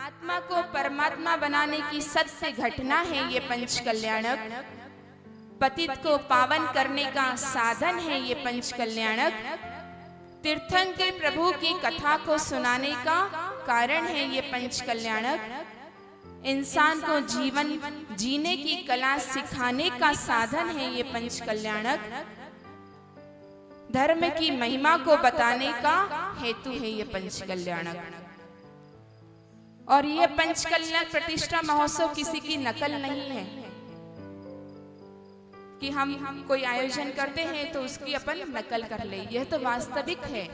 आत्मा को परमात्मा बनाने की सत्य घटना है ये पंच कल्याणक। पतित को पावन करने का साधन है ये पंच कल्याणक। तीर्थंकर प्रभु की कथा को सुनाने का कारण है ये पंच कल्याणक। इंसान को जीवन जीने की कला सिखाने का साधन है ये पंच कल्याणक। धर्म की महिमा को बताने का हेतु है ये पंच कल्याणक। और ये पंच कल्याण प्रतिष्ठा महोत्सव किसी की नकल नहीं है कि हम कोई आयोजन करते हैं तो उसकी अपन नकल कर ले। यह तो वास्तविक है।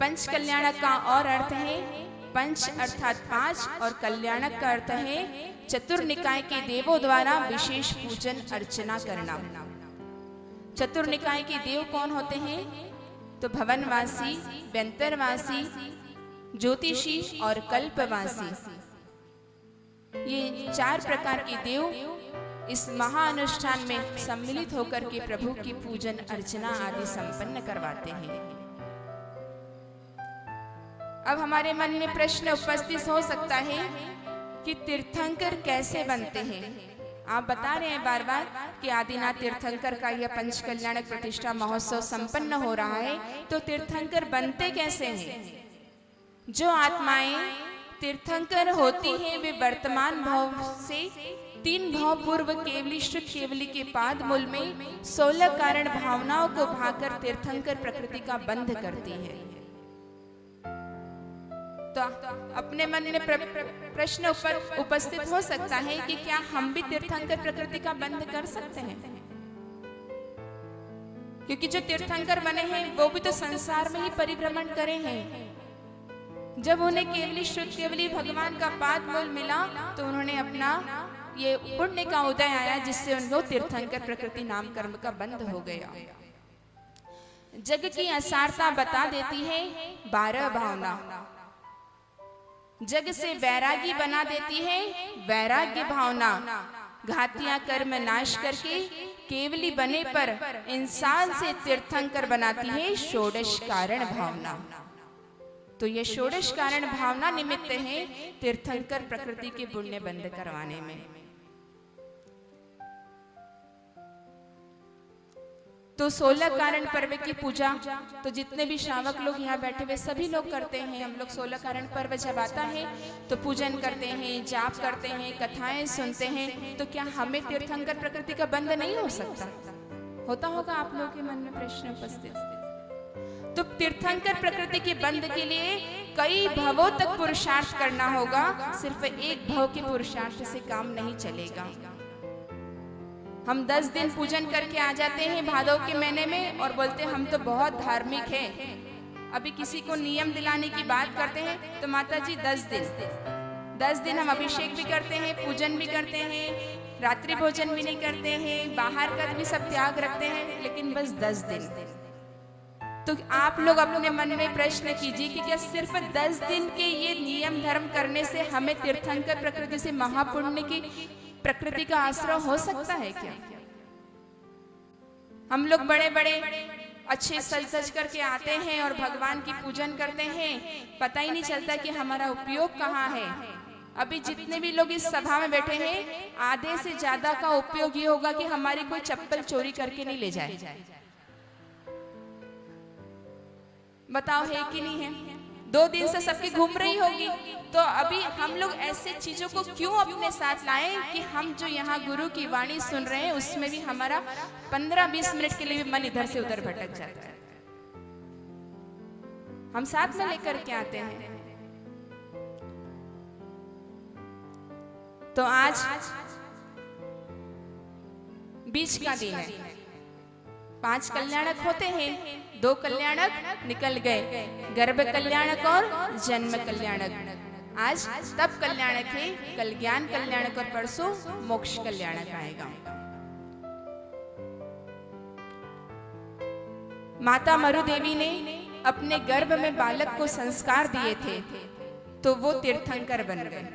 पंच कल्याणक का और अर्थ है पंच अर्थात पांच, और कल्याणक का अर्थ है चतुर्निकाय के देवों द्वारा विशेष पूजन अर्चना करना। चतुर्निकाय के देव कौन होते हैं? तो भवनवासी, व्यंतरवासी, ज्योतिषी और कल्पवासी। ये चार प्रकार के देव इस महाअनुष्ठान में सम्मिलित होकर के प्रभु की पूजन अर्चना आदि संपन्न करवाते हैं। अब हमारे मन में प्रश्न उपस्थित हो सकता है कि तीर्थंकर कैसे बनते हैं। आप बता रहे हैं बार बार कि आदिनाथ तीर्थंकर का यह पंच कल्याणक प्रतिष्ठा महोत्सव संपन्न हो रहा है, तो तीर्थंकर बनते कैसे हैं? जो आत्माएं तीर्थंकर होती हैं वे वर्तमान भाव से 3 भाव पूर्व केवली शुद्ध केवली के पाद मूल में 16 कारण भावनाओं को भाकर तीर्थंकर प्रकृति का बंध करती है। तो अपने मन में प्रश्न उपस्थित हो सकता है कि क्या हम भी तीर्थंकर प्रकृति का बंध कर सकते हैं? क्योंकि जो तीर्थंकर बने हैं वो भी तो संसार में ही परिभ्रमण करे हैं। जब उन्हें केवली शुद्ध केवली भगवान का पाद मूल मिला तो उन्होंने अपना ये पुण्य का उदय आया जिससे उनको तीर्थंकर प्रकृति नाम कर्म का बंध हो गया। जग की असारता बता देती है 12 भावना। जग से वैरागी बना देती है वैराग्य भावना। घातियां कर्म नाश करके केवली बने पर इंसान से तीर्थंकर बनाती है षोडश कारण भावना। तो ये षोडश कारण भावना निमित्त है तीर्थंकर प्रकृति के पुण्य बंद करवाने में। तो 16 कारण पर्व की पूजा तो जितने भी श्रावक लोग यहाँ बैठे हुए सभी लोग करते हैं। हम लोग 16 कारण पर्व जब आता है तो पूजन करते हैं, जाप करते हैं, कथाएं सुनते हैं। तो क्या हमें तीर्थंकर प्रकृति का बंध नहीं हो सकता? होता होगा आप लोगों के मन में प्रश्न उपस्थित। तो तीर्थंकर प्रकृति के बंध के लिए कई भवों तक पुरुषार्थ करना होगा। सिर्फ एक भव के पुरुषार्थ से काम नहीं चलेगा। हम 10 दिन पूजन करके आ जाते हैं भादव के महीने में और बोलते हैं हम तो बहुत धार्मिक हैं। अभी किसी को नियम दिलाने की बात करते हैं तो माता जी 10 दिन हम अभिषेक भी करते हैं, पूजन भी करते हैं, रात्रि भोजन भी नहीं करते हैं, बाहर का भी सब त्याग रखते हैं, लेकिन बस 10 दिन। तो आप लोग अपने मन में प्रश्न कीजिए कि क्या सिर्फ 10 दिन के ये नियम धर्म करने से हमें तीर्थंकर प्रकृति से महापुण्य की प्रकृति का आश्रय हो सकता है क्या? हम लोग बड़े बड़े अच्छे सज धज करके आते हैं और भगवान की पूजन करते हैं, पता ही नहीं चलता कि हमारा उपयोग कहाँ है। अभी जितने भी लोग इस सभा में बैठे हैं आधे से ज्यादा का उपयोग ये होगा कि हमारी कोई चप्पल चोरी करके नहीं ले जाए। बताओ है कि नहीं है? 2 दिन से सबकी घूम रही होगी। तो अभी हम लोग ऐसे चीजों को क्यों अपने साथ लाएं कि हम जो यहाँ गुरु की वाणी सुन रहे हैं उसमें भी हमारा 15-20 मिनट के लिए भी मन इधर से उधर भटक जाता है। हम साथ में लेकर के आते हैं। तो आज बीच का दिन है। 5 कल्याणक होते हैं, 2 कल्याणक निकल गए, गर्भ कल्याणक और जन्म कल्याणक। आज तप कल्याणक है, कल ज्ञान कल्याणक और परसों मोक्ष कल्याणक आएगा। माता मरुदेवी ने अपने गर्भ में बालक को संस्कार दिए थे तो वो तीर्थंकर बन गए।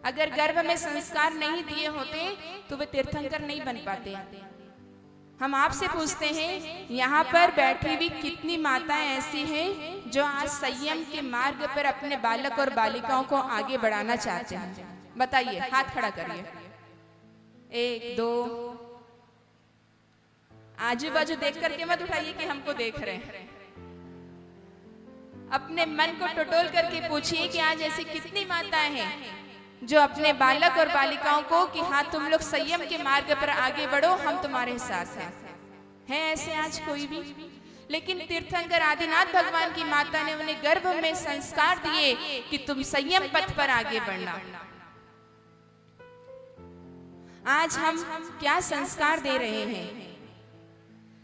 अगर गर्भ में संस्कार नहीं दिए होते तो वे तीर्थंकर नहीं बन पाते। हम आपसे पूछते हैं, यहाँ पर बैठी हुई कितनी माताएं ऐसी हैं जो आज संयम के मार्ग पर अपने बालक और बालिकाओं को आगे बढ़ाना चाहते हैं? बताइए, हाथ खड़ा करिए। 1 2। आजू बाजू देख करके मत उठाइए कि हमको देख रहे हैं। अपने मन को टटोल करके पूछिए कि आज ऐसी कितनी माताएं हैं जो अपने बालक और बालिकाओं को कि हाँ तुम लोग संयम के मार्ग पर आगे बढ़ो, हम तुम्हारे साथ हैं। है ऐसे आज कोई भी? लेकिन तीर्थंकर आदिनाथ भगवान की माता ने उन्हें गर्भ में संस्कार दिए कि तुम संयम पथ पर आगे बढ़ना। आज हम क्या संस्कार दे रहे हैं?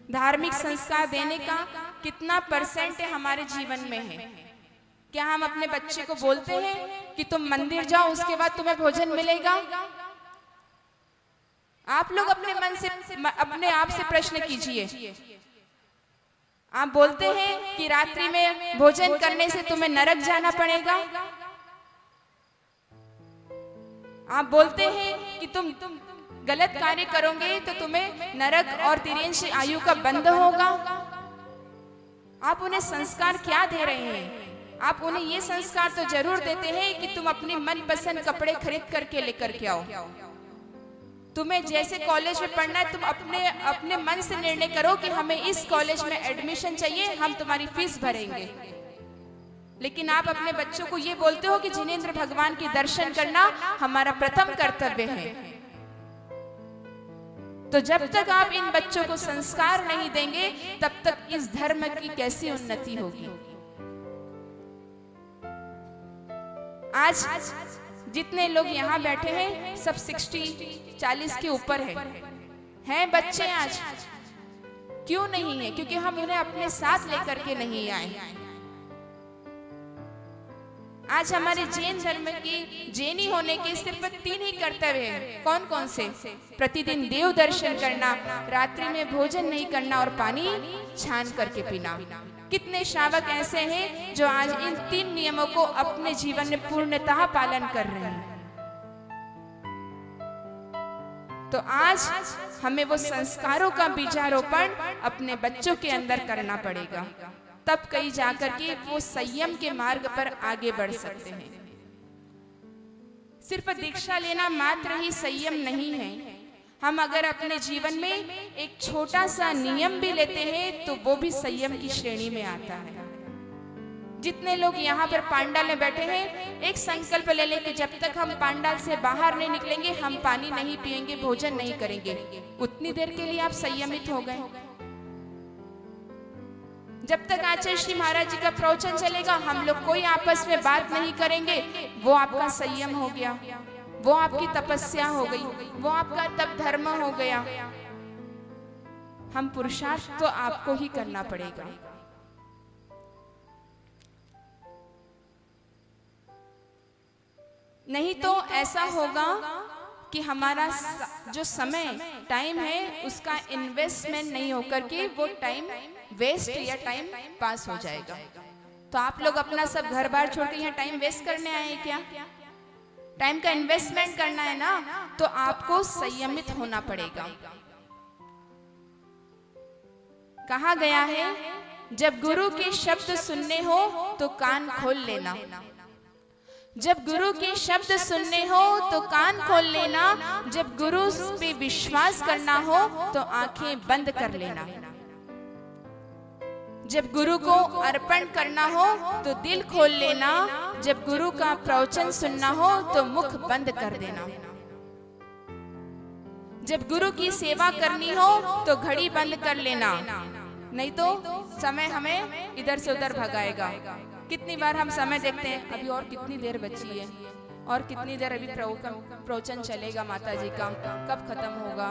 धार्मिक संस्कार देने का कितना % हमारे जीवन में है? क्या हम अपने बच्चे को बोलते हैं कि तुम मंदिर जाओ, उसके बाद तुम्हें भोजन मिलेगा? आप लोग अपने मन से, अपने आप से प्रश्न कीजिए। आप बोलते हैं कि रात्रि में भोजन करने से तुम्हें नरक जाना पड़ेगा? आप बोलते हैं कि तुम गलत कार्य करोगे तो तुम्हें नरक और तिर्यंश आयु का बंध होगा? आप उन्हें संस्कार क्या दे रहे हैं? आप उन्हें ये संस्कार तो जरूर देते हैं कि तुम अपनी मनपसंद कपड़े खरीद करके लेकर के आओ। तुम्हें जैसे कॉलेज में पढ़ना है, तुम अपने मन से निर्णय करो कि हमें इस कॉलेज में एडमिशन चाहिए, हम तुम्हारी फीस भरेंगे। लेकिन आप अपने बच्चों को ये बोलते हो कि जिनेंद्र भगवान के दर्शन करना हमारा प्रथम कर्तव्य है। तो जब तक आप इन बच्चों को संस्कार नहीं देंगे, तब तक इस धर्म की कैसी उन्नति होगी? आज जितने लोग यहाँ बैठे हैं सब 40 के ऊपर हैं बच्चे आज। क्यों नहीं है? क्योंकि हम उन्हें अपने साथ लेकर के नहीं आए। आज हमारे जैन धर्म की जैनी होने के सिर्फ 3 ही कर्तव्य हैं। कौन कौन से? प्रतिदिन देव दर्शन करना, रात्रि में भोजन नहीं करना और पानी छान करके पीना। कितने श्रावक ऐसे हैं जो आज इन 3 नियमों को अपने जीवन में पूर्णतः पालन कर रहे हैं? तो आज हमें वो संस्कारों का बीजारोपण अपने बच्चों के अंदर करना पड़ेगा, तब कहीं जाकर के वो संयम के मार्ग पर आगे बढ़ सकते हैं। सिर्फ दीक्षा लेना मात्र ही संयम नहीं है। हम अगर अपने जीवन में एक छोटा सा नियम भी लेते हैं तो वो भी संयम की श्रेणी में आता है। जितने लोग यहाँ पर पांडाल में बैठे हैं, एक संकल्प ले लें कि जब तक हम पांडाल से बाहर नहीं निकलेंगे, हम पानी नहीं पिएंगे, भोजन नहीं करेंगे। उतनी देर के लिए आप संयमित हो गए। जब तक आचार्य श्री महाराज जी का प्रवचन चलेगा, हम लोग कोई आपस में बात नहीं करेंगे, वो आपका संयम हो गया, वो आपकी तपस्या हो गई, वो आपका तप धर्म हो गया। हम पुरुषार्थ तो आपको ही करना पड़ेगा। नहीं तो ऐसा होगा कि हमारा जो समय टाइम है उसका इन्वेस्टमेंट नहीं होकर के वो टाइम वेस्ट या टाइम पास हो जाएगा। तो आप लोग अपना सब घर बार छोड़ के यहाँ टाइम वेस्ट करने आए हैं क्या? टाइम का इन्वेस्टमेंट करना है ना, तो आपको संयमित होना पड़ेगा। कहा गया है, जब गुरु के शब्द सुनने हो तो कान खोल लेना। जब गुरु के शब्द सुनने हो तो कान खोल लेना। जब गुरु पे विश्वास करना हो तो आंखें बंद कर लेना। जब गुरु को अर्पण करना हो तो दिल खोल लेना। जब गुरु का प्रवचन सुनना हो तो मुख बंद कर देना। जब गुरु की सेवा करनी हो तो घड़ी बंद कर लेना, नहीं तो समय हमें इधर से उधर भगाएगा। कितनी बार हम समय देखते हैं, अभी और कितनी देर बची है, और कितनी देर अभी प्रवचन चलेगा माता जी का, कब खत्म होगा।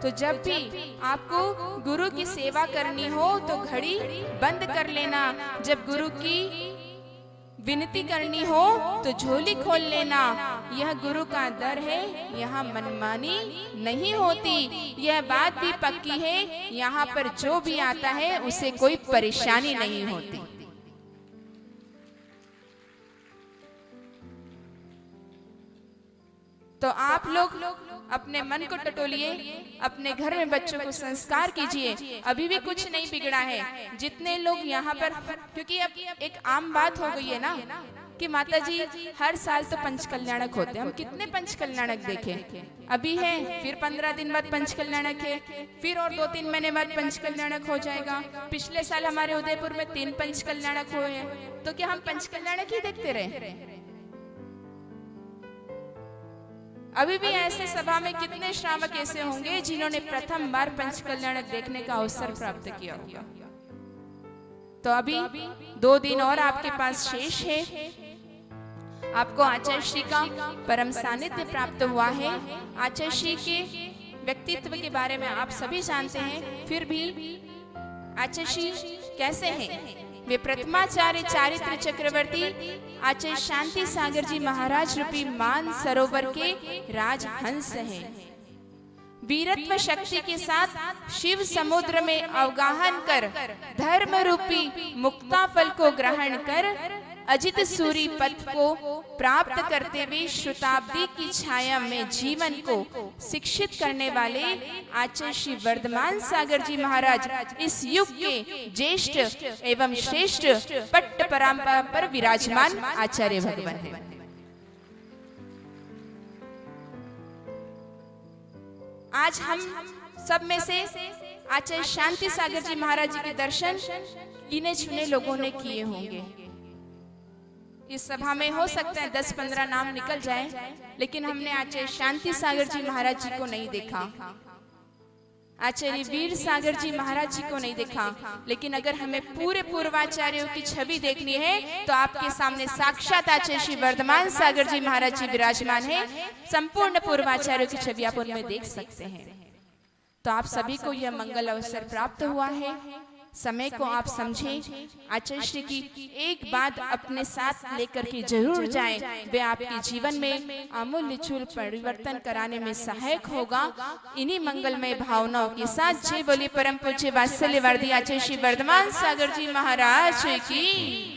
तो जब भी आपको गुरु की सेवा करनी हो तो घड़ी बंद कर लेना। जब गुरु की विनती करनी हो तो झोली खोल लेना। यह गुरु का दर है, यहाँ मनमानी नहीं होती। यह बात भी पक्की है, यहाँ पर जो भी आता है उसे कोई परेशानी नहीं होती। तो आप लोग अपने मन को टटोलिए, अपने घर में बच्चों को संस्कार कीजिए। अभी भी कुछ नहीं बिगड़ा है। जितने लोग यहाँ पर, क्योंकि अब एक आम बात हो गई है ना कि माता जी हर साल तो पंचकल्याणक होते हैं। हम कितने पंचकल्याणक देखें? अभी है, फिर 15 दिन बाद पंचकल्याणक है, फिर और 2-3 महीने बाद पंचकल्याणक हो जाएगा। पिछले साल हमारे उदयपुर में 3 पंचकल्याणक हुए हैं। तो क्या हम पंचकल्याणक ही देखते रहे? अभी भी ऐसे सभा में कितने श्रावक ऐसे होंगे जिन्होंने प्रथम बार पंचकल्याणक देखने का अवसर प्राप्त किया होगा। तो अभी 2 दिन और आपके पास शेष है। आपको आचार्य श्री का परम सानिध्य प्राप्त हुआ है। आचार्य श्री के व्यक्तित्व के बारे में आप सभी जानते हैं, फिर भी आचार्य श्री कैसे हैं? वे प्रथमाचार्य चारित्र चक्रवर्ती आचार्य शांति सागर जी महाराज रूपी मान सरोवर के राजहंस हैं। वीरत्व शक्ति के साथ शिव समुद्र में अवगाहन कर धर्म रूपी मुक्ता फल को ग्रहण कर अजित सूरी पथ को प्राप्त करते हुए शताब्दी की छाया में जीवन को शिक्षित करने वाले आचार्य श्री वर्धमान सागर जी महाराज इस युग के ज्येष्ठ एवं श्रेष्ठ पट्ट परंपरा पर विराजमान आचार्य भगवान है। आज हम सब में से आचार्य शांति सागर जी महाराज जी के दर्शन गिने चुने लोगों ने किए होंगे। इस सभा में हो सकता है 10-15 नाम निकल जाए, लेकिन हमने आचार्य शांति सागर जी महाराज जी को नहीं देखा, आचार्य वीर सागर जी महाराज जी को नहीं देखा। लेकिन अगर हमें पूरे पूर्वाचार्यों की छवि देखनी है तो आपके सामने साक्षात आचार्य श्री वर्धमान सागर जी महाराज जी विराजमान है। संपूर्ण पूर्वाचार्यों की छवि आप उनमें देख सकते हैं। तो आप सभी को यह मंगल अवसर प्राप्त हुआ है। समय को आप समझें, आचार्य श्री की एक बात अपने साथ लेकर के जरूर जाएं, वे आपके जीवन में अमूल्य चूल परिवर्तन कराने में सहायक होगा। इन्हीं मंगलमय भावनाओं के साथ जय बोली परम पूज्य वात्सल्यवर्धी आचार्य श्री वर्धमान सागर जी महाराज की।